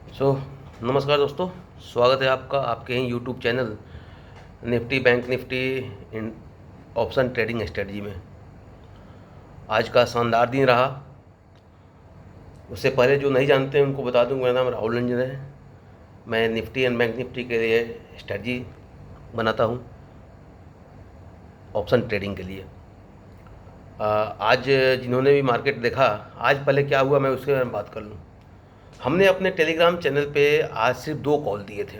सो नमस्कार दोस्तों, स्वागत है आपका आपके ही YouTube channel Nifty Bank Nifty in option trading strategy में। आज का शानदार दिन रहा। उससे पहले जो नहीं जानते हैं उनको बता दूं, मेरा नाम राहुल रंजन है। मैं निफ्टी एंड बैंक निफ्टी के लिए स्ट्रेटजी बनाता हूं ऑप्शन ट्रेडिंग के लिए। आज जिन्होंने भी मार्केट देखा, आज पहले क्या हुआ मैं उसके बारे में बात कर लूँ। हमने अपने टेलीग्राम चैनल पे आज सिर्फ 2 कॉल दिए थे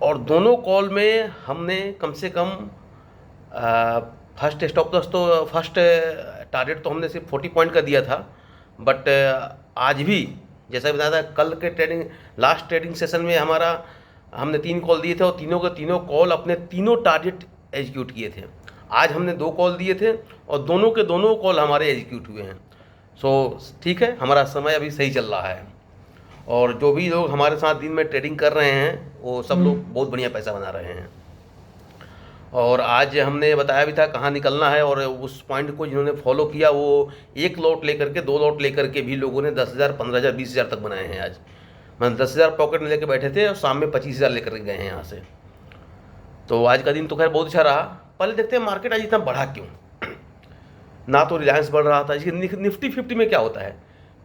और दोनों कॉल में हमने कम से कम फर्स्ट स्टॉप लॉस तो फर्स्ट टारगेट तो हमने सिर्फ 40 पॉइंट का दिया था। बट आज भी जैसा बताया था, कल के लास्ट ट्रेडिंग सेशन में हमने 3 कॉल दिए थे और तीनों के तीनों कॉल अपने तीनों टारगेट एग्जीक्यूट किए थे। आज हमने 2 कॉल दिए थे और दोनों के दोनों कॉल हमारे एग्जीक्यूट हुए हैं। सो ठीक है, हमारा समय अभी सही चल रहा है और जो भी लोग हमारे साथ दिन में ट्रेडिंग कर रहे हैं वो सब लोग बहुत बढ़िया पैसा बना रहे हैं। और आज हमने बताया भी था कहाँ निकलना है, और उस पॉइंट को जिन्होंने फॉलो किया वो 1 लॉट लेकर के 2 लॉट लेकर के भी लोगों ने 10,000 15,000 20,000 तक बनाए हैं। आज मतलब 10,000 पॉकेट में लेकर बैठे थे और शाम में 25,000 लेकर के गए हैं यहाँ से। तो आज का दिन तो खैर बहुत अच्छा रहा। पहले देखते हैं मार्केट आज इतना बढ़ा क्यों। ना तो रिलायंस बढ़ रहा था। इसके निफ्टी 50 में क्या होता है,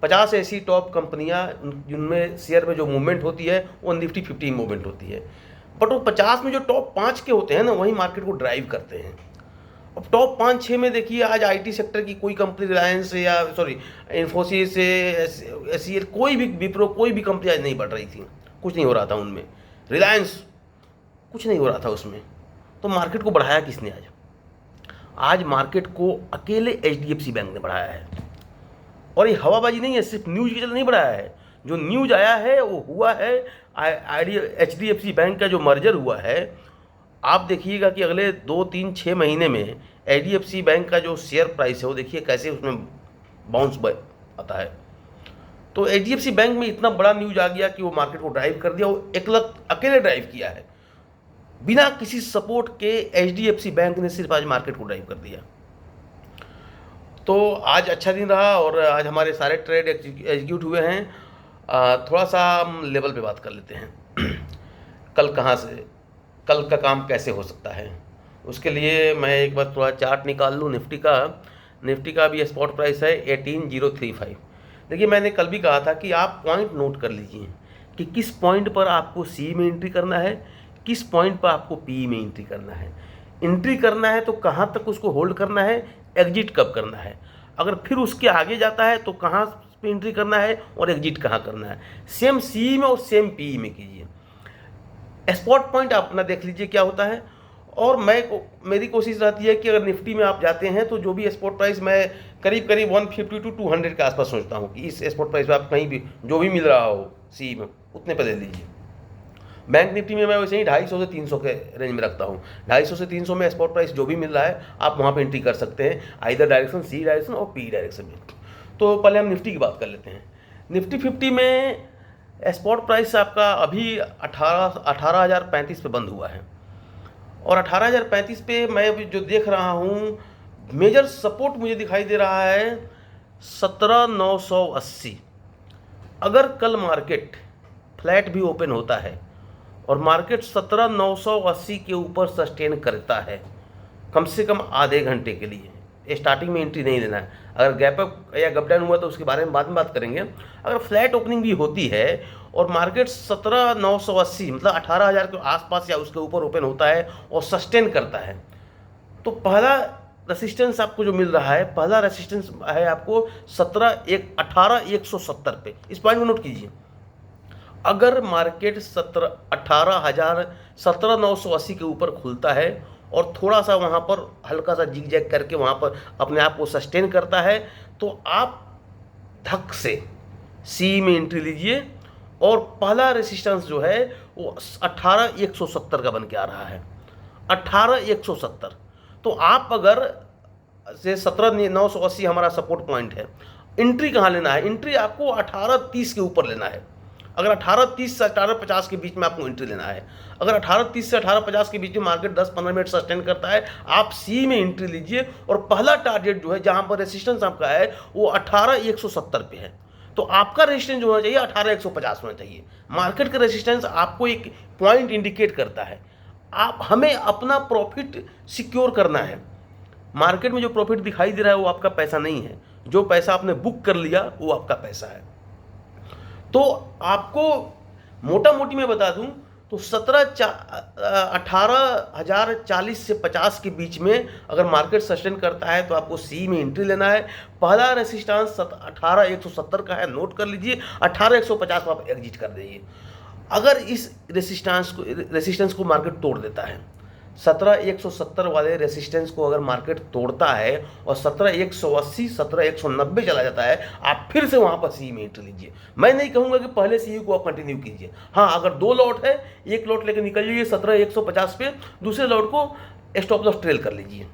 50 ऐसी टॉप कंपनियां जिनमें शेयर में जो मूवमेंट होती है वो निफ्टी 50 मूवमेंट होती है। बट वो 50 में जो टॉप 5 के होते हैं ना, वही मार्केट को ड्राइव करते हैं। अब टॉप 5-6 में देखिए, आज आईटी सेक्टर की कोई कंपनी, रिलायंस या इन्फोसिस एसीएल, कोई भी विप्रो, कोई भी कंपनी आज नहीं बढ़ रही थी। कुछ नहीं हो रहा था उनमें। रिलायंस कुछ नहीं हो रहा था उसमें। तो मार्केट को बढ़ाया किसने आज? आज मार्केट को अकेले एचडीएफसी बैंक ने बढ़ाया है। और ये हवाबाजी नहीं है, सिर्फ न्यूज की वजह नहीं बढ़ाया है। जो न्यूज आया है वो हुआ है एचडीएफसी बैंक का जो मर्जर हुआ है। आप देखिएगा कि अगले 2-3-6 महीने में एचडीएफसी बैंक का जो शेयर प्राइस है वो देखिए कैसे उसमें बाउंस आता है। तो एचडीएफसी बैंक में इतना बड़ा न्यूज आ गया कि वो मार्केट को ड्राइव कर दिया। वो अकेले ड्राइव किया है, बिना किसी सपोर्ट के एचडीएफसी बैंक ने सिर्फ आज मार्केट को ड्राइव कर दिया। तो आज अच्छा दिन रहा और आज हमारे सारे ट्रेड एग्जीक्यूट हुए हैं। थोड़ा सा हम लेवल पे बात कर लेते हैं। कल का काम कैसे हो सकता है, उसके लिए मैं एक बार थोड़ा चार्ट निकाल लूँ निफ्टी का भी स्पॉट प्राइस है 18,035। देखिए, मैंने कल भी कहा था कि आप पॉइंट नोट कर लीजिए कि किस पॉइंट पर आपको सी में एंट्री करना है, किस पॉइंट पर आपको पी में एंट्री करना है। एंट्री करना है तो कहाँ तक उसको होल्ड करना है, एग्जिट कब करना है। अगर फिर उसके आगे जाता है तो कहाँ पे एंट्री करना है और एग्जिट कहाँ करना है। सेम सी में और सेम पी में कीजिए। स्पॉट पॉइंट आप अपना देख लीजिए क्या होता है। और मेरी कोशिश रहती है कि अगर निफ्टी में आप जाते हैं तो जो भी स्पॉट प्राइस, मैं करीब 150 to 200 के आसपास सोचता हूँ कि इस स्पॉट प्राइस पर आप कहीं भी जो भी मिल रहा हो सी में उतने पर ले लीजिए। बैंक निफ्टी में मैं वैसे ही 250 से 300 के रेंज में रखता हूँ। 250 से 300 में स्पॉट प्राइस जो भी मिल रहा है आप वहाँ पे एंट्री कर सकते हैं, आइदर डायरेक्शन सी डायरेक्शन और पी डायरेक्शन में। तो पहले हम निफ्टी की बात कर लेते हैं। निफ्टी 50 में स्पॉट प्राइस आपका अभी 18,035 पे बंद हुआ है और 18,035 पे मैं जो देख रहा हूँ मेजर सपोर्ट मुझे दिखाई दे रहा है 17,980। अगर कल मार्केट फ्लैट भी ओपन होता है और मार्केट 17,980 के ऊपर सस्टेन करता है कम से कम आधे घंटे के लिए, स्टार्टिंग में एंट्री नहीं लेना है। अगर गैप अप या गप डाउन हुआ तो उसके बारे में बाद में बात करेंगे। अगर फ्लैट ओपनिंग भी होती है और मार्केट 17,980 मतलब 18,000 के आसपास या उसके ऊपर ओपन होता है और सस्टेन करता है, तो पहला रेसिस्टेंस आपको जो मिल रहा है, पहला रेसिस्टेंस है आपको 18,170 पे। इस पॉइंट को नोट कीजिए। अगर मार्केट 17,980 के ऊपर खुलता है और थोड़ा सा वहाँ पर हल्का सा जिग जैग करके वहाँ पर अपने आप को सस्टेन करता है, तो आप धक से सी में एंट्री लीजिए और पहला रेसिस्टेंस जो है वो 18,170 का बन के आ रहा है। 18,170। तो आप अगर से 17,980 हमारा सपोर्ट पॉइंट है, एंट्री कहाँ लेना है? एंट्री आपको 1830 के ऊपर लेना है। अगर 1830 से 1850 के बीच में आपको एंट्री लेना है। अगर 1830 से 1850 के बीच में मार्केट 10-15 मिनट सस्टेन करता है, आप सी में एंट्री लीजिए और पहला टारगेट जो है जहां पर रेसिस्टेंस आपका है वो 18,170 पे है। तो आपका रेजिस्टेंस जो होना चाहिए 18,150 होना चाहिए। मार्केट का रेजिस्टेंस आपको एक पॉइंट इंडिकेट करता है। आप हमें अपना प्रॉफिट सिक्योर करना है। मार्केट में जो प्रॉफिट दिखाई दे रहा है वो आपका पैसा नहीं है, जो पैसा आपने बुक कर लिया वो आपका पैसा है। तो आपको मोटा मोटी मैं बता दूं तो 18,040 से 50 के बीच में अगर मार्केट सस्टेन करता है तो आपको सी में एंट्री लेना है। पहला रेसिस्टेंस 18,170 का है, नोट कर लीजिए। 18,150 पर आप एग्जिट कर दीजिए। अगर इस रेसिस्टेंस को मार्केट तोड़ देता है, 17,170 वाले रेसिस्टेंस को अगर मार्केट तोड़ता है और 17,180 17,190 चला जाता है, आप फिर से वहां पर सी में एंट्री लीजिए। मैं नहीं कहूंगा कि पहले सी को आप कंटिन्यू कीजिए। हाँ, अगर 2 लॉट है, एक लॉट लेकर निकल जाइए 17,150 पे, दूसरे लॉट को स्टॉप लॉस ट्रेल कर लीजिए।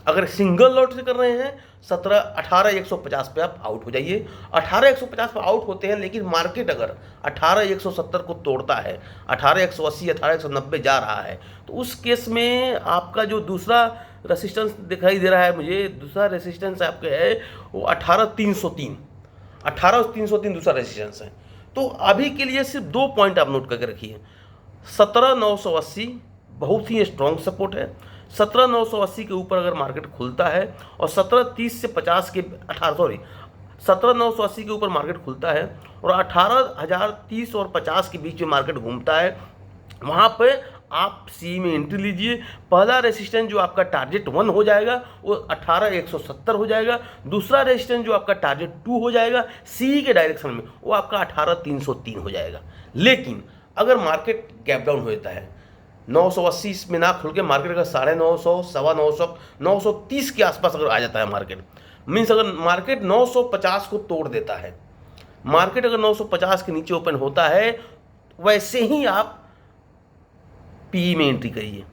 अगर सिंगल लॉट से कर रहे हैं 18,150 पे आप आउट हो जाइए। 18,150 पे आउट होते हैं, लेकिन मार्केट अगर 18,170 को तोड़ता है, 18,180 18,190 जा रहा है, तो उस केस में आपका जो दूसरा रेसिस्टेंस दिखाई दे रहा है मुझे, दूसरा रेसिस्टेंस आपके है वो 18,303 18,303 दूसरा रेसिस्टेंस है। तो अभी के लिए सिर्फ 2 पॉइंट आप नोट करके रखिए। 17,980 बहुत ही स्ट्रॉन्ग सपोर्ट है। 17,980 के ऊपर अगर मार्केट खुलता है और 17,30 से 50 के 17,980 के ऊपर मार्केट खुलता है और 18,030 और 50 के बीच में मार्केट घूमता है, वहाँ पे आप सी में एंट्री लीजिए। पहला रेसिस्टेंस जो आपका टारगेट 1 हो जाएगा वो 18,170 हो जाएगा। दूसरा रेसिस्टेंस जो आपका टारगेट 2 हो जाएगा सी के डायरेक्शन में, वो आपका 18,303 हो जाएगा। लेकिन अगर मार्केट गैप डाउन होता है, 980 में ना खुल के मार्केट का 950 950 930 के आसपास अगर आ जाता है मार्केट, मीन्स अगर मार्केट 950 को तोड़ देता है, मार्केट अगर 950 के नीचे ओपन होता है, वैसे ही आप पी में एंट्री करिए।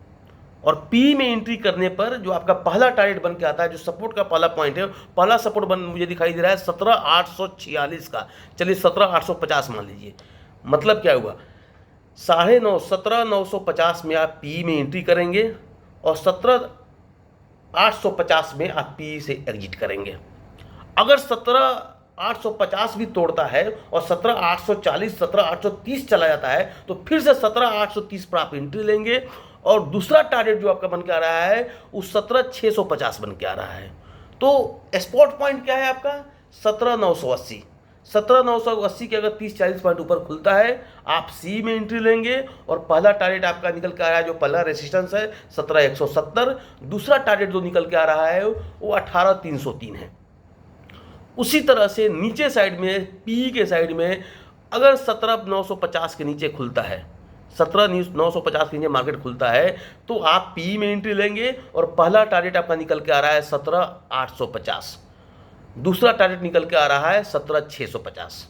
और पी में एंट्री करने पर जो आपका पहला टारगेट बन के आता है, जो सपोर्ट का पहला पॉइंट है, पहला सपोर्ट बन मुझे दिखाई दे रहा है 17,846 का। चलिए 17,850 मान लीजिए। मतलब क्या हुआ, 17,950 में आप पी में एंट्री करेंगे और 17,850 में आप पी से एग्जिट करेंगे। अगर 17,850 भी तोड़ता है और 17,840 17,830 चला जाता है, तो फिर से 17,830 पर आप एंट्री लेंगे और दूसरा टारगेट जो आपका बन के आ रहा है उस 17,650 बन के आ रहा है। तो स्पॉट पॉइंट क्या है आपका 17,980। 17,980 के अगर 30-40 पॉइंट ऊपर खुलता है, आप सी में एंट्री लेंगे और पहला टारगेट आपका निकल के आ रहा है, जो पहला रेसिस्टेंस है 17,170, दूसरा टारगेट जो निकल के आ रहा है वो 18,303 है। उसी तरह से नीचे साइड में पी के साइड में अगर 17,950 के नीचे खुलता है, 17,950 के नीचे मार्केट खुलता है, तो आप पी में एंट्री लेंगे और पहला टारगेट आपका निकल के आ रहा है 17,850, दूसरा टारगेट निकल के आ रहा है 17,650।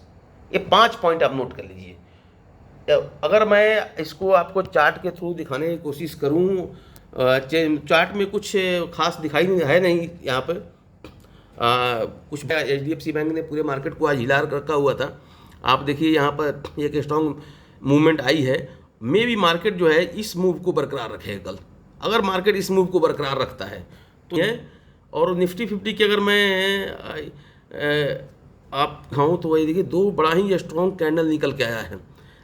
ये 5 पॉइंट आप नोट कर लीजिए। अगर मैं इसको आपको चार्ट के थ्रू दिखाने की कोशिश करूं, चार्ट में कुछ खास दिखाई है नहीं यहाँ पर। कुछ HDFC बैंक ने पूरे मार्केट को आज हिला रखा हुआ था। आप देखिए यहाँ पर एक स्ट्रॉन्ग मूवमेंट आई है। मे भी मार्केट जो है इस मूव को बरकरार रखेगा कल। अगर मार्केट इस मूव को बरकरार रखता है तो है। और निफ्टी 50 की अगर मैं आप दिखाऊँ तो वही देखिए 2 बड़ा ही स्ट्रॉन्ग कैंडल निकल के आया है,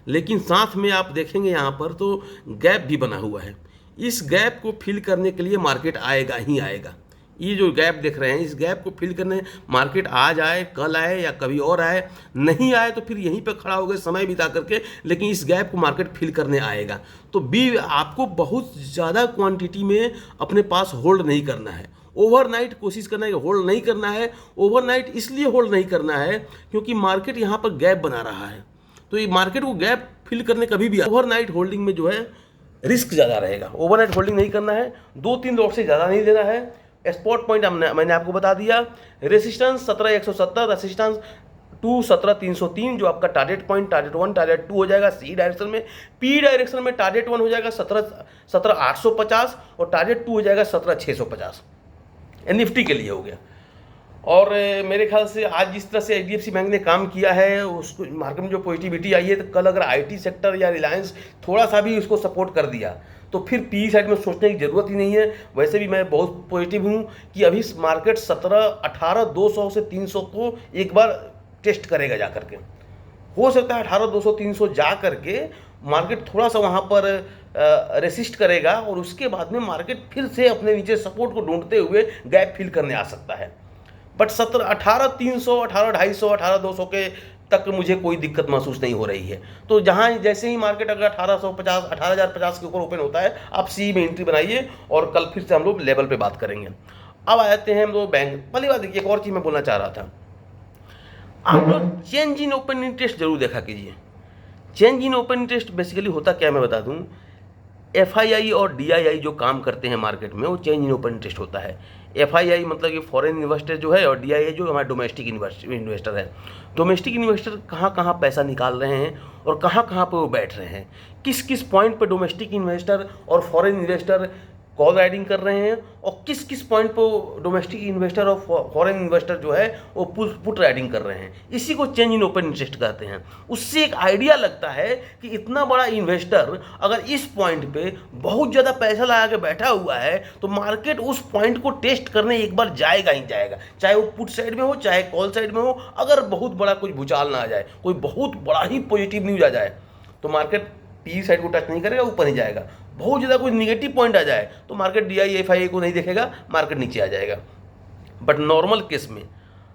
लेकिन साथ में आप देखेंगे यहाँ पर तो गैप भी बना हुआ है। इस गैप को फिल करने के लिए मार्केट आएगा ही आएगा। ये जो गैप देख रहे हैं, इस गैप को फिल करने मार्केट आज आए, कल आए या कभी और आए, नहीं आए तो फिर यहीं पे खड़ा हो गए समय बिता करके, लेकिन इस गैप को मार्केट फिल करने आएगा। तो बी आपको बहुत ज़्यादा क्वांटिटी में अपने पास होल्ड नहीं करना है। ओवरनाइट कोशिश करना है कि होल्ड नहीं करना है। ओवरनाइट इसलिए होल्ड नहीं करना है क्योंकि मार्केट यहाँ पर गैप बना रहा है। तो ये मार्केट को गैप फिल करने कभी भी ओवरनाइट होल्डिंग में जो है रिस्क ज़्यादा रहेगा। ओवरनाइट होल्डिंग नहीं करना है, 2-3 लॉट से ज़्यादा नहीं देना है। स्पॉट पॉइंट मैंने आपको बता दिया। रेसिस्टेंस 17,170, रेसिस्टेंस 2 17,303 जो आपका टारगेट पॉइंट, टारगेट 1 टारगेट 2 हो जाएगा सी डायरेक्शन में। पी डायरेक्शन में टारगेट 1 हो जाएगा 17,850 और टारगेट 2 हो जाएगा 17,650। निफ्टी के लिए हो गया। और मेरे ख्याल से आज जिस तरह से HDFC बैंक ने काम किया है, उसको मार्केट में जो पॉजिटिविटी आई है, तो कल अगर IT सेक्टर या रिलायंस थोड़ा सा भी उसको सपोर्ट कर दिया तो फिर पी साइड में सोचने की ज़रूरत ही नहीं है। वैसे भी मैं बहुत पॉजिटिव हूँ कि अभी मार्केट 18,200 से 300 को एक बार टेस्ट करेगा जा करके। हो सकता है 18,200-300 जा करके मार्केट थोड़ा सा वहाँ पर रेसिस्ट करेगा और उसके बाद में मार्केट फिर से अपने नीचे सपोर्ट को ढूंढते हुए गैप फिल करने आ सकता है। बट 18,300, 18,250, 18,200 के तक मुझे कोई दिक्कत महसूस नहीं हो रही है। तो जहाँ जैसे ही मार्केट अगर 1850, 18,050 के ऊपर ओपन होता है, आप सी में एंट्री बनाइए और कल फिर से हम लोग लेवल पे बात करेंगे। अब आ जाते हैं हम लोग बैंक। पहली बात देखिए, एक और चीज़ मैं बोलना चाह रहा था, आप लोग चेंज इन ओपन इंटरेस्ट जरूर देखा कीजिए। Change in open interest basically होता क्या है मैं बता दूं, एफआईआई और डीआईआई जो काम करते हैं मार्केट में वो चेंज इन ओपन इंटरेस्ट होता है। एफआईआई मतलब कि फॉरेन इन्वेस्टर जो है और डीआईआई जो हमारे डोमेस्टिक इन्वेस्टर है। डोमेस्टिक इन्वेस्टर कहाँ कहाँ पैसा निकाल रहे हैं और कहाँ कहाँ पे वो बैठ रहे हैं, किस किस पॉइंट पे डोमेस्टिक इन्वेस्टर और फॉरेन इन्वेस्टर कॉल राइडिंग कर रहे हैं और किस किस पॉइंट पर डोमेस्टिक इन्वेस्टर और फॉरेन इन्वेस्टर जो है वो पुट राइडिंग कर रहे हैं, इसी को चेंज इन ओपन इंटरेस्ट कहते हैं। उससे एक आइडिया लगता है कि इतना बड़ा इन्वेस्टर अगर इस पॉइंट पे बहुत ज़्यादा पैसा लगा के बैठा हुआ है तो मार्केट उस पॉइंट को टेस्ट करने एक बार जाएगा ही जाएगा, चाहे वो पुट साइड में हो चाहे कॉल साइड में हो। अगर बहुत बड़ा कुछ भूचाल ना आ जाए, कोई बहुत बड़ा ही पॉजिटिव न्यूज आ जाए तो मार्केट पी साइड को टच नहीं करेगा, ऊपर ही जाएगा। बहुत ज़्यादा कोई निगेटिव पॉइंट आ जाए तो मार्केट DIFI को नहीं देखेगा, मार्केट नीचे आ जाएगा। बट नॉर्मल केस में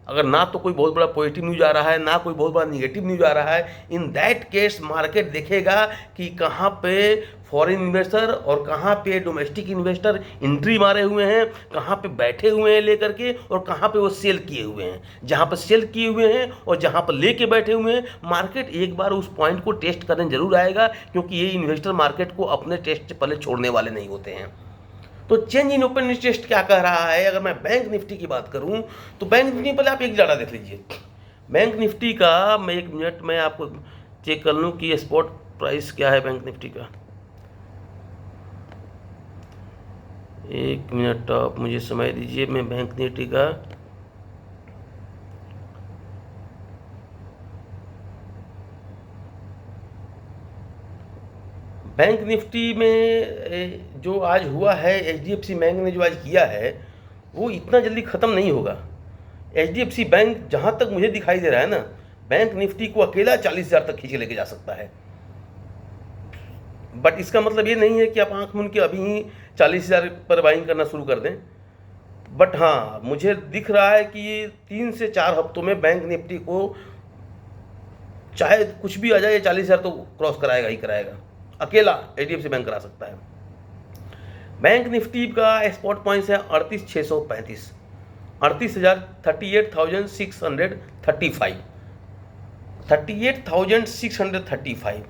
अगर ना तो कोई बहुत बड़ा पॉजिटिव न्यूज आ रहा है ना कोई बहुत बड़ा निगेटिव न्यूज आ रहा है, इन दैट केस मार्केट देखेगा कि कहाँ पे फॉरेन इन्वेस्टर और कहाँ पे डोमेस्टिक इन्वेस्टर एंट्री मारे हुए हैं, कहाँ पे बैठे हुए हैं लेकर के और कहाँ पे वो सेल किए हुए हैं। जहाँ पर सेल किए हुए हैं और जहाँ पर लेके बैठे हुए हैं, मार्केट एक बार उस पॉइंट को टेस्ट करने जरूर आएगा, क्योंकि ये इन्वेस्टर मार्केट को अपने टेस्ट से पहले छोड़ने वाले नहीं होते हैं। तो चेंज इन ओपन इंटरेस्ट क्या कह रहा है, अगर मैं बैंक निफ्टी की बात करूं तो बैंक निफ्टी पहले आप एक डाटा देख लीजिए। बैंक निफ्टी का मैं 1 मिनट में आपको चेक कर लूं कि स्पॉट प्राइस क्या है बैंक निफ्टी का। 1 मिनट आप मुझे समय दीजिए, मैं बैंक निफ्टी का बैंक निफ्टी में जो आज हुआ है, HDFC बैंक ने जो आज किया है वो इतना जल्दी ख़त्म नहीं होगा। HDFC बैंक जहाँ तक मुझे दिखाई दे रहा है ना, बैंक निफ्टी को अकेला 40,000 तक खींच लेके जा सकता है। बट इसका मतलब ये नहीं है कि आप आंख मूंद के अभी ही 40,000 पर बाइंग करना शुरू कर दें। बट हाँ, मुझे दिख रहा है कि 3 से 4 हफ्तों में बैंक निफ्टी को चाहे कुछ भी आ जाए 40,000 तो क्रॉस कराएगा ही कराएगा, अकेला HDFC बैंक करा सकता है। बैंक निफ्टी का स्पॉट पॉइंट्स है 38,635, 38,635।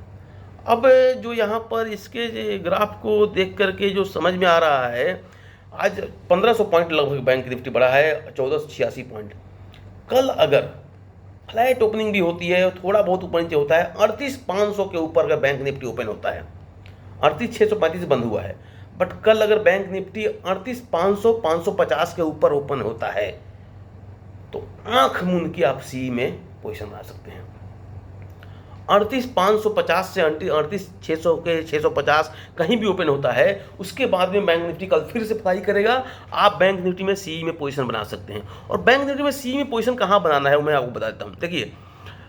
अब जो यहाँ पर इसके ग्राफ को देख करके जो समझ में आ रहा है, आज 1500 पॉइंट लगभग बैंक निफ्टी बढ़ा है, 1486 पॉइंट। कल अगर फ्लैट ओपनिंग भी होती है, थोड़ा बहुत ऊपर नीचे होता है, 38,500 के ऊपर अगर बैंक निफ्टी ओपन होता है, 38,635 बंद हुआ है, बट कल अगर बैंक निफ्टी 38,500, 550 के ऊपर ओपन होता है तो आंख मूंद के आप सी में पोजीशन बना सकते हैं। 38,550 से 38,600 के 650 कहीं भी ओपन होता है, उसके बाद में बैंक निफ्टी कल फिर से फ्लाई करेगा, आप बैंक निफ्टी में सी में पोजीशन बना सकते हैं। और बैंक निफ्टी में सी में पोजीशन कहाँ बनाना है मैं आपको बता देता हूँ। देखिए,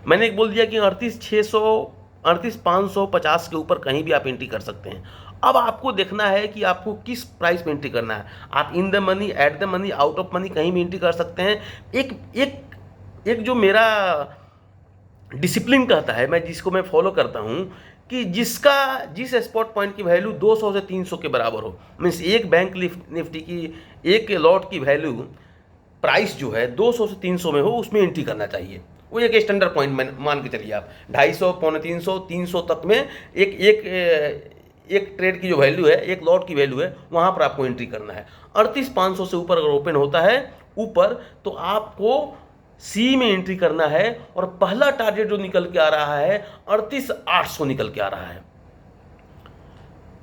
मैंने एक बोल दिया कि 38,550 के ऊपर कहीं भी आप एंट्री कर सकते हैं। अब आपको देखना है कि आपको किस प्राइस में एंट्री करना है। आप in the money, at the money, out of money कहीं भी एंट्री कर सकते हैं। एक जो मेरा डिसिप्लिन कहता है, मैं जिसको मैं फॉलो करता हूँ, कि जिस स्पॉट पॉइंट की वैल्यू 200 से 300 के बराबर हो, मीन्स एक बैंक निफ्टी की एक लॉट की वैल्यू प्राइस जो है 200 से 300 में हो, उसमें एंट्री करना चाहिए। वो एक स्टैंडर्ड पॉइंट मान के चलिए आप 250, 350, 300 तक में एक ट्रेड की जो वैल्यू है, एक लॉट की वैल्यू है, वहाँ पर आपको एंट्री करना है। 38,500 से ऊपर अगर ओपन होता है ऊपर, तो आपको सी में एंट्री करना है। और पहला टारगेट जो निकल के आ रहा है 38,800 निकल के आ रहा है,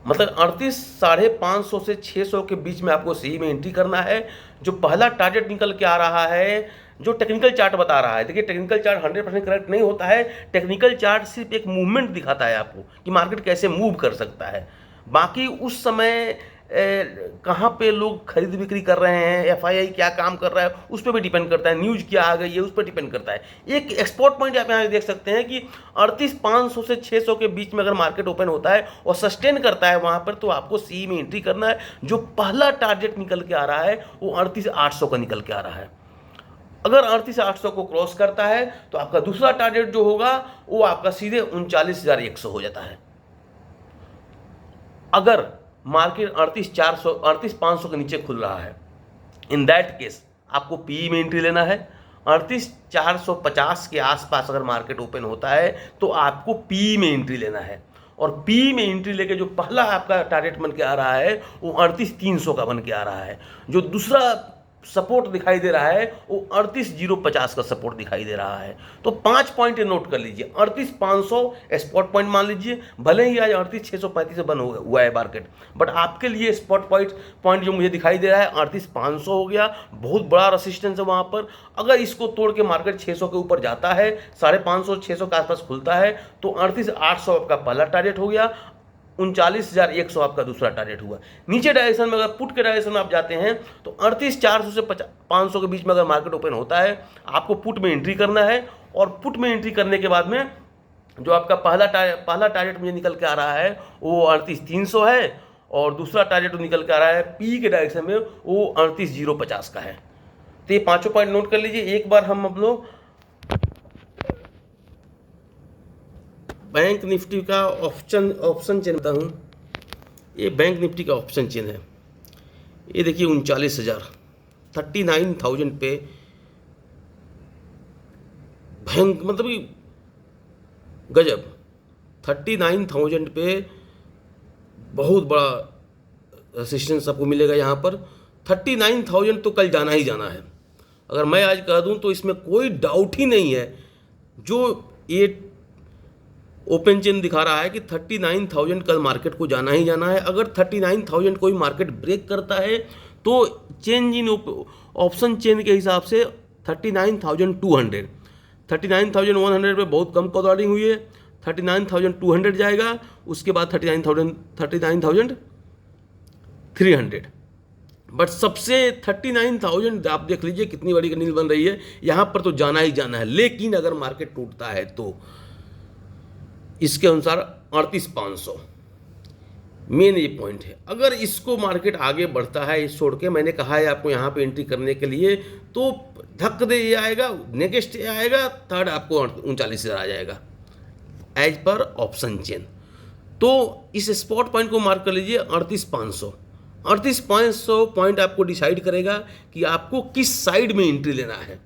मतलब 38,550 से 600 के बीच में आपको सी में एंट्री करना है। जो पहला टारगेट निकल के आ रहा है, जो टेक्निकल चार्ट बता रहा है, देखिए टेक्निकल चार्ट 100% करेक्ट नहीं होता है। टेक्निकल चार्ट सिर्फ एक मूवमेंट दिखाता है आपको कि मार्केट कैसे मूव कर सकता है। बाकी उस समय कहाँ पे लोग खरीद बिक्री कर रहे हैं, एफआईआई क्या काम कर रहा है, उस पर भी डिपेंड करता है, न्यूज़ क्या आ गई है उस पर डिपेंड करता है। एक एक्सपोर्ट पॉइंट आप यहाँ देख सकते हैं कि 38,500 से 600 के बीच में अगर मार्केट ओपन होता है और सस्टेन करता है वहाँ पर, तो आपको सी में एंट्री करना है। जो पहला टारगेट निकल के आ रहा है वो 38,800 का निकल के आ रहा है। अगर 38,800 को क्रॉस करता है तो आपका दूसरा टारगेट जो होगा वो आपका सीधे 39,100 हो जाता है। अगर मार्केट 38,400 38,500 के नीचे खुल रहा है, इन दैट केस आपको पीई में एंट्री लेना है। 38,450 के आसपास अगर मार्केट ओपन होता है तो आपको पीई में एंट्री लेना है, और पीई में एंट्री लेके जो पहला आपका टारगेट बन के आ रहा है वो 38,300 का बन के आ रहा है। जो दूसरा सपोर्ट दिखाई दे रहा है वो 38,050 का सपोर्ट दिखाई दे रहा है। तो 5 पॉइंट नोट कर लीजिए। 38,500 स्पॉट पॉइंट मान लीजिए, भले ही आज 38,635 से बंद हुआ है मार्केट, बट आपके लिए स्पॉट पॉइंट जो मुझे दिखाई दे रहा है 38,500 हो गया, बहुत बड़ा रेसिस्टेंस है वहाँ पर। अगर इसको तोड़ के मार्केट 600 के ऊपर जाता है, 550 600 के आसपास खुलता है, तो 38,800 आपका पहला टारगेट हो गया, 39,100 आपका दूसरा टारगेट हुआ। नीचे डायरेक्शन में अगर पुट के डायरेक्शन में आप जाते हैं तो 38,400 से 500 के बीच में अगर मार्केट ओपन होता है, आपको पुट में एंट्री करना है। और पुट में एंट्री करने के बाद में जो आपका पहला टारगेट मुझे निकल के आ रहा है वो 38,300 है, और दूसरा टारगेट निकल के आ रहा है पी के डायरेक्शन में वो 38,050 का है। तो ये पाँचों पॉइंट नोट कर लीजिए। एक बार हम लोग बैंक निफ्टी का ऑप्शन चेन बताता हूँ। ये बैंक निफ्टी का ऑप्शन चेन है। ये देखिए 39,000 39,000 पे बैंक, मतलब कि गजब, 39,000 पे बहुत बड़ा रेसिस्टेंस आपको मिलेगा यहाँ पर। 39,000 तो कल जाना ही जाना है। अगर मैं आज कह दूँ तो इसमें कोई डाउट ही नहीं है। जो ये ओपन चेन दिखा रहा है कि 39,000 कल मार्केट को जाना ही जाना है। अगर 39,000 कोई मार्केट ब्रेक करता है तो चेंज इन ऑप्शन चेन के हिसाब से 39,200 39,100 पे बहुत कम कॉलरिंग हुई है। 39,200 जाएगा, उसके बाद 39,300। बट सबसे 39,000 आप देख लीजिए कितनी बड़ी कैंडल बन रही है, यहाँ पर तो जाना ही जाना है। लेकिन अगर मार्केट टूटता है तो इसके अनुसार 38,500 मेन ये पॉइंट है। अगर इसको मार्केट आगे बढ़ता है, इस छोड़ के, मैंने कहा है आपको यहाँ पे एंट्री करने के लिए, तो धक्क दे ये आएगा, नेक्स्ट ये आएगा, थर्ड आपको 39,000 आ जाएगा एज पर ऑप्शन चेन। तो इस स्पॉट पॉइंट को मार्क कर लीजिए 38,500। 38,500 पॉइंट आपको डिसाइड करेगा कि आपको किस साइड में एंट्री लेना है।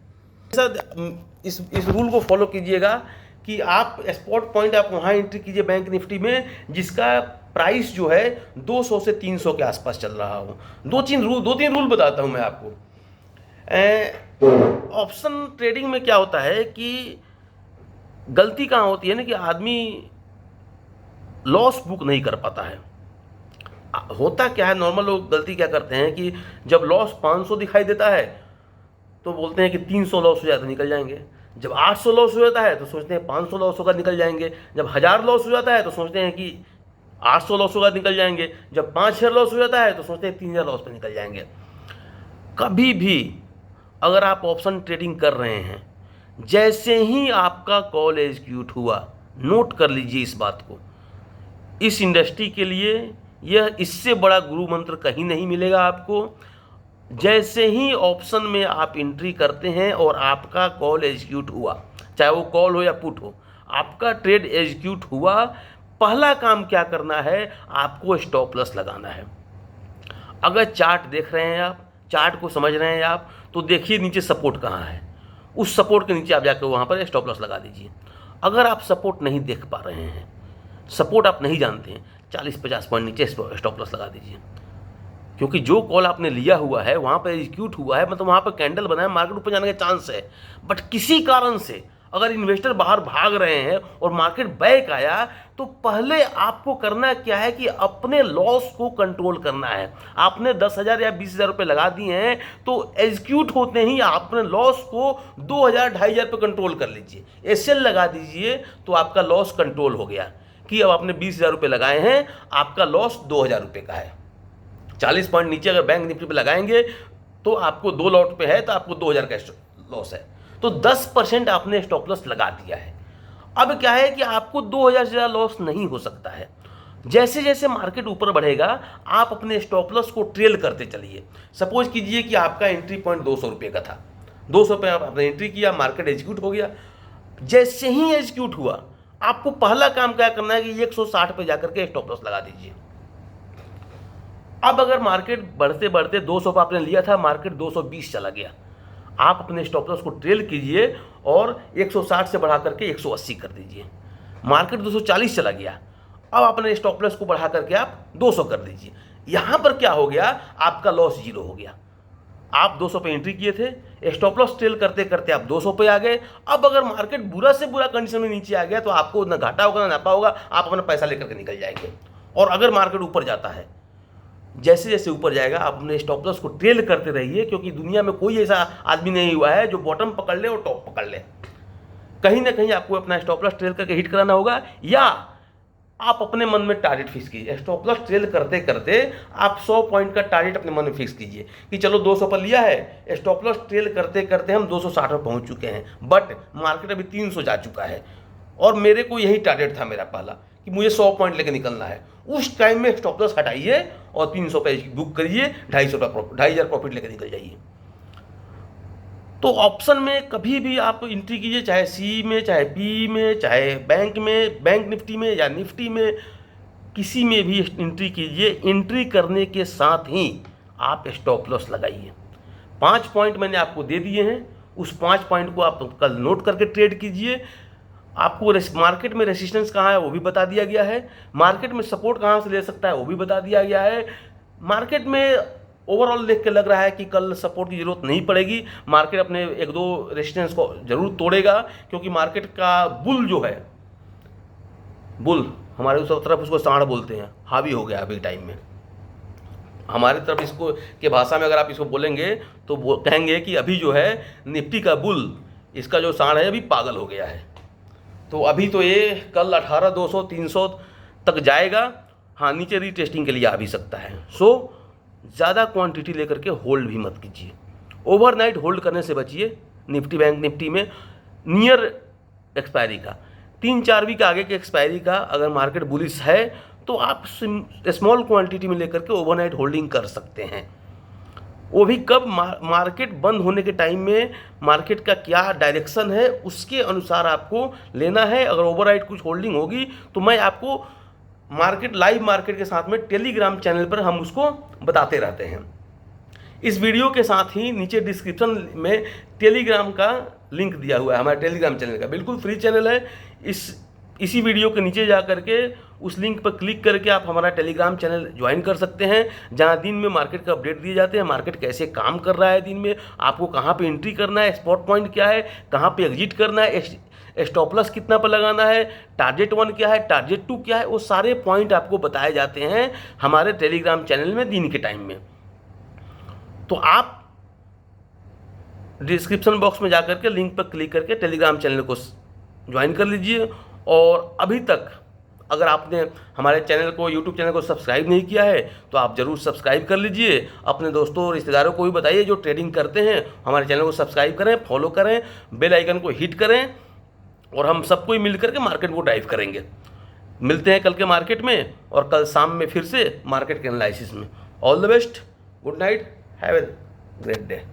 इस रूल को फॉलो कीजिएगा कि आप स्पॉट पॉइंट आप वहाँ एंट्री कीजिए बैंक निफ्टी में जिसका प्राइस जो है 200 से 300 के आसपास चल रहा हो। दो तीन रूल बताता हूँ मैं आपको। ऑप्शन ट्रेडिंग में क्या होता है कि गलती कहाँ होती है ना कि आदमी लॉस बुक नहीं कर पाता है। होता क्या है, नॉर्मल लोग गलती क्या करते हैं कि जब लॉस 500 दिखाई देता है तो बोलते हैं कि 300 लॉस हो जाए तो निकल जाएंगे। जब 800 लॉस हो जाता है तो सोचते हैं 500 लॉस होगा निकल जाएंगे। जब 1000 लॉस हो जाता है तो सोचते हैं कि 800 लॉस होगा निकल जाएंगे। जब 5,000 लॉस हो जाता है तो सोचते हैं 3,000 लॉस पे निकल जाएंगे। कभी भी अगर आप ऑप्शन ट्रेडिंग कर रहे हैं, जैसे ही आपका कॉल एग्जीक्यूट हुआ, नोट कर लीजिए इस बात को, इस इंडस्ट्री के लिए यह इससे बड़ा गुरु मंत्र कहीं नहीं मिलेगा आपको। जैसे ही ऑप्शन में आप एंट्री करते हैं और आपका कॉल एग्जीक्यूट हुआ, चाहे वो कॉल हो या पुट हो, आपका ट्रेड एग्जीक्यूट हुआ, पहला काम क्या करना है, आपको स्टॉप लॉस लगाना है। अगर चार्ट देख रहे हैं आप, चार्ट को समझ रहे हैं आप, तो देखिए नीचे सपोर्ट कहाँ है, उस सपोर्ट के नीचे आप जाकर वहाँ पर स्टॉप लॉस लगा दीजिए। अगर आप सपोर्ट नहीं देख पा रहे हैं, सपोर्ट आप नहीं जानते हैं, 40-50 पॉइंट नीचे स्टॉप लॉस लगा दीजिए। क्योंकि जो कॉल आपने लिया हुआ है वहाँ पर एग्जीक्यूट हुआ है, मतलब वहाँ पर कैंडल बना है, मार्केट ऊपर जाने का चांस है। बट किसी कारण से अगर इन्वेस्टर बाहर भाग रहे हैं और मार्केट बैक आया, तो पहले आपको करना क्या है कि अपने लॉस को कंट्रोल करना है। आपने 10,000 या 20,000 रुपये लगा दिए हैं, तो एग्जीक्यूट होते ही अपने लॉस को 2,000-2,500 पे कंट्रोल कर लीजिए, एसएल लगा दीजिए, तो आपका लॉस कंट्रोल हो गया कि अब आपने 20,000 रुपये लगाए हैं, आपका लॉस 2,000 रुपये का है। 40 पॉइंट नीचे अगर बैंक निफ्टी पे लगाएंगे तो आपको 2 लॉट पे है तो आपको 2000 का लॉस है, तो 10% आपने स्टॉप लॉस लगा दिया है। अब क्या है कि आपको 2000 से ज़्यादा लॉस नहीं हो सकता है। जैसे जैसे मार्केट ऊपर बढ़ेगा आप अपने स्टॉप लॉस को ट्रेल करते चलिए। सपोज कीजिए कि आपका एंट्री पॉइंट 200 रुपये का था, 200 पे आपने एंट्री किया, मार्केट एग्जीक्यूट हो गया। जैसे ही एग्जीक्यूट हुआ आपको पहला काम क्या करना है कि 160 पे जाकर के स्टॉप लॉस लगा दीजिए। अब अगर मार्केट बढ़ते बढ़ते 200 पे आपने लिया था, मार्केट 220 चला गया, आप अपने स्टॉप लॉस को ट्रेल कीजिए और 160 से बढ़ा करके 180 कर दीजिए। मार्केट 240 चला गया, अब अपने स्टॉप लॉस को बढ़ा करके आप 200 कर दीजिए। यहां पर क्या हो गया, आपका लॉस 0 हो गया। आप 200 पे एंट्री किए थे, स्टॉप लॉस ट्रेल करते करते आप 200 पे आ गए। अब अगर मार्केट बुरा से बुरा कंडीशन में नीचे आ गया तो आपको ना घाटा होगा ना नफा होगा, आप अपना पैसा लेकर के निकल जाएंगे। और अगर मार्केट ऊपर जाता है, जैसे जैसे ऊपर जाएगा आप अपने स्टॉप लॉस को ट्रेल करते रहिए, क्योंकि दुनिया में कोई ऐसा आदमी नहीं हुआ है जो बॉटम पकड़ ले और टॉप पकड़ ले। कहीं ना कहीं आपको अपना स्टॉप लॉस ट्रेल करके हिट कराना होगा, या आप अपने मन में टारगेट फिक्स कीजिए। स्टॉप लॉस ट्रेल करते करते आप 100 पॉइंट का टारगेट अपने मन में फिक्स कीजिए कि चलो 200 पर लिया है, स्टॉप लॉस ट्रेल करते करते हम 260 पर पहुंच चुके हैं, बट मार्केट अभी 300 जा चुका है और मेरे को यही टारगेट था मेरा पहला कि मुझे 100 पॉइंट लेके निकलना है। उस टाइम में स्टॉप लॉस हटाइए और 300 पे बुक करिए, 2,500 प्रॉफिट लेके निकल जाइए। तो ऑप्शन में कभी भी आप एंट्री कीजिए, चाहे सी में, चाहे पी में, चाहे बैंक में, बैंक निफ्टी में या निफ्टी में, किसी में भी एंट्री कीजिए। एंट्री करने के साथ ही आप स्टॉप लॉस लगाइए। 5 पॉइंट मैंने आपको दे दिए हैं, उस 5 पॉइंट को आप कल नोट करके ट्रेड कीजिए। आपको मार्केट में रेसिस्टेंस कहाँ है वो भी बता दिया गया है, मार्केट में सपोर्ट कहाँ से ले सकता है वो भी बता दिया गया है। मार्केट में ओवरऑल देख के लग रहा है कि कल सपोर्ट की ज़रूरत नहीं पड़ेगी, मार्केट अपने 1-2 रेजिस्टेंस को जरूर तोड़ेगा, क्योंकि मार्केट का बुल जो है, बुल हमारे उस तरफ उसको सांड बोलते हैं, हावी हो गया अभी टाइम में। हमारी तरफ इसको के भाषा में अगर आप इसको बोलेंगे तो वो कहेंगे कि अभी जो है निफ्टी का बुल, इसका जो सांड है अभी पागल हो गया है। तो अभी तो ये कल 18,200 300 तक जाएगा। हाँ, नीचे रीटेस्टिंग के लिए आ भी सकता है। सो ज़्यादा क्वांटिटी लेकर के होल्ड भी मत कीजिए, ओवरनाइट होल्ड करने से बचिए। निफ्टी बैंक निफ्टी में नियर एक्सपायरी का 3-4 वीक आगे के एक्सपायरी का अगर मार्केट बुलिश है तो आप स्मॉल क्वांटिटी में लेकर के ओवरनाइट होल्डिंग कर सकते हैं। वो भी कब, मार्केट बंद होने के टाइम में मार्केट का क्या डायरेक्शन है उसके अनुसार आपको लेना है। अगर ओवरनाइट कुछ होल्डिंग होगी तो मैं आपको मार्केट लाइव मार्केट के साथ में टेलीग्राम चैनल पर हम उसको बताते रहते हैं। इस वीडियो के साथ ही नीचे डिस्क्रिप्शन में टेलीग्राम का लिंक दिया हुआ है, हमारे टेलीग्राम चैनल का, बिल्कुल फ्री चैनल है। इसी वीडियो के नीचे जा करके उस लिंक पर क्लिक करके आप हमारा टेलीग्राम चैनल ज्वाइन कर सकते हैं, जहां दिन में मार्केट का अपडेट दिए जाते हैं, मार्केट कैसे काम कर रहा है दिन में, आपको कहां पे एंट्री करना है, स्पॉट पॉइंट क्या है, कहां पे एग्जिट करना है, स्टॉप लॉस कितना पर लगाना है, टारगेट 1 क्या है, टारगेट 2 क्या है, वो सारे पॉइंट आपको बताए जाते हैं हमारे टेलीग्राम चैनल में दिन के टाइम में। तो आप डिस्क्रिप्शन बॉक्स में जाकर के लिंक पर क्लिक करके टेलीग्राम चैनल को ज्वाइन कर लीजिए। और अभी तक अगर आपने हमारे चैनल को, यूट्यूब चैनल को सब्सक्राइब नहीं किया है तो आप ज़रूर सब्सक्राइब कर लीजिए। अपने दोस्तों और रिश्तेदारों को भी बताइए जो ट्रेडिंग करते हैं, हमारे चैनल को सब्सक्राइब करें, फॉलो करें, बेल आइकन को हिट करें और हम सबको ही मिल करके मार्केट को ड्राइव करेंगे। मिलते हैं कल के मार्केट में और कल शाम में फिर से मार्केट के एनालिसिस में। All the best, good night, have a great day.